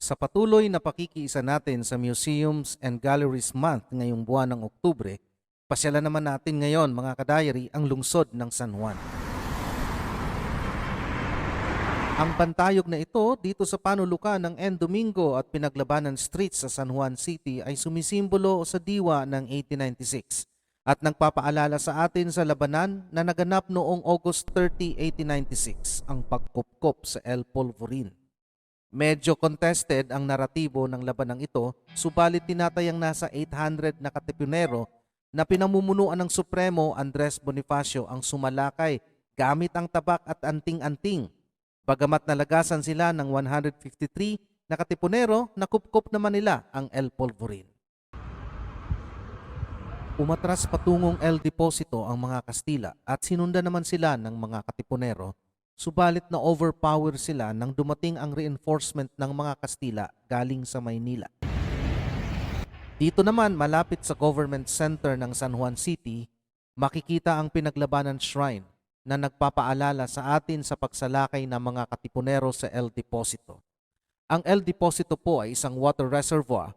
Sa patuloy na pakikiisa natin sa Museums and Galleries Month ngayong buwan ng Oktubre, pasyalan naman natin ngayon mga kadayari ang lungsod ng San Juan. Ang pantayog na ito dito sa panulukan ng N. Domingo at Pinaglabanan Street sa San Juan City ay sumisimbolo sa diwa ng 1896 at nagpapaalala sa atin sa labanan na naganap noong August 30, 1896, ang pagkupkop sa El Polvorin. Medyo contested ang naratibo ng labanang ito, subalit tinatayang nasa 800 na katipunero na pinamumunuan ng Supremo Andres Bonifacio ang sumalakay gamit ang tabak at anting-anting. Bagamat nalagasan sila ng 153 na katipunero, nakupkop naman nila ang El Polvorin. Umatras patungong El Deposito ang mga Kastila at sinundan naman sila ng mga katipunero. Subalit na overpower sila nang dumating ang reinforcement ng mga Kastila galing sa Maynila. Dito naman malapit sa Government Center ng San Juan City, makikita ang Pinaglabanan Shrine na nagpapaalala sa atin sa pagsalakay ng mga katipunero sa El Deposito. Ang El Deposito po ay isang water reservoir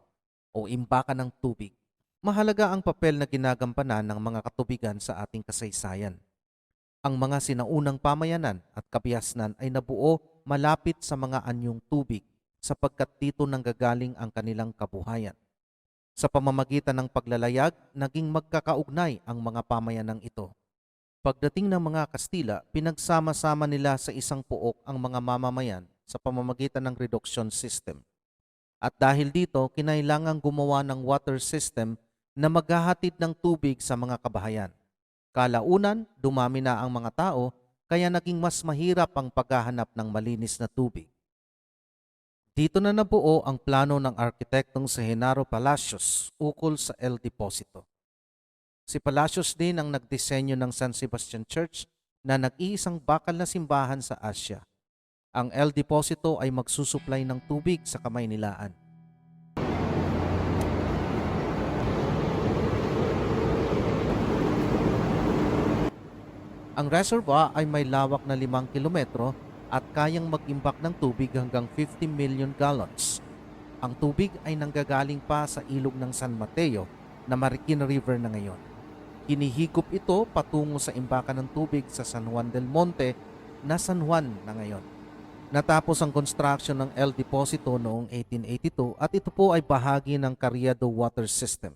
o imbakan ng tubig. Mahalaga ang papel na ginagampanan ng mga katubigan sa ating kasaysayan. Ang mga sinaunang pamayanan at kabiasnan ay nabuo malapit sa mga anyong tubig sapagkat dito nanggagaling ang kanilang kabuhayan. Sa pamamagitan ng paglalayag, naging magkakaugnay ang mga pamayanang ito. Pagdating ng mga Kastila, pinagsama-sama nila sa isang puok ang mga mamamayan sa pamamagitan ng reduction system. At dahil dito, kinailangang gumawa ng water system na maghahatid ng tubig sa mga kabahayan. Kalaunan, dumami na ang mga tao, kaya naging mas mahirap ang paghahanap ng malinis na tubig. Dito na nabuo ang plano ng arkitektong si Genaro Palacios ukol sa El Deposito. Si Palacios din ang nagdisenyo ng San Sebastian Church na nag-iisang bakal na simbahan sa Asya. Ang El Deposito ay magsusuplay ng tubig sa Kamaynilaan. Ang reservoir ay may lawak na 5 kilometro at kayang mag-imbak ng tubig hanggang 50 million gallons. Ang tubig ay nanggagaling pa sa ilog ng San Mateo na Marikina River na ngayon. Hinihigop ito patungo sa imbakan ng tubig sa San Juan del Monte na San Juan na ngayon. Natapos ang construction ng El Deposito noong 1882 at ito po ay bahagi ng Carriedo Water System.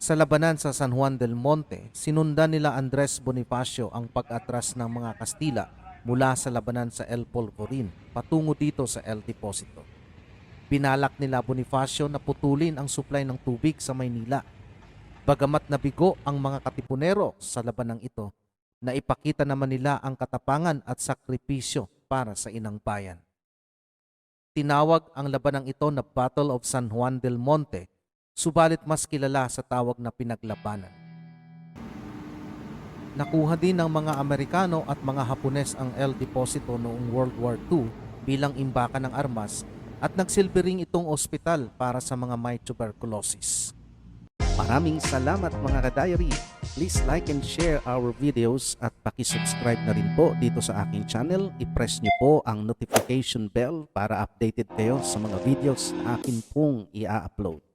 Sa labanan sa San Juan del Monte, sinundan nila Andres Bonifacio ang pag-atras ng mga Kastila mula sa labanan sa El Polvorin patungo dito sa El Deposito. Binalak nila Bonifacio na putulin ang supply ng tubig sa Maynila. Bagamat nabigo ang mga katipunero sa labanang ito, naipakita naman nila ang katapangan at sakripisyo para sa inang bayan. Tinawag ang labanang ito na Battle of San Juan del Monte, subalit mas kilala sa tawag na Pinaglabanan. Nakuha din ng mga Amerikano at mga Hapones ang El Deposito noong World War II bilang imbakan ng armas at nagsilbi ring itong ospital para sa mga may tuberculosis. Maraming salamat mga kadayari. Please like and share our videos at pakisubscribe na rin po dito sa aking channel. I-press nyo po ang notification bell para updated kayo sa mga videos na akin pong i-upload.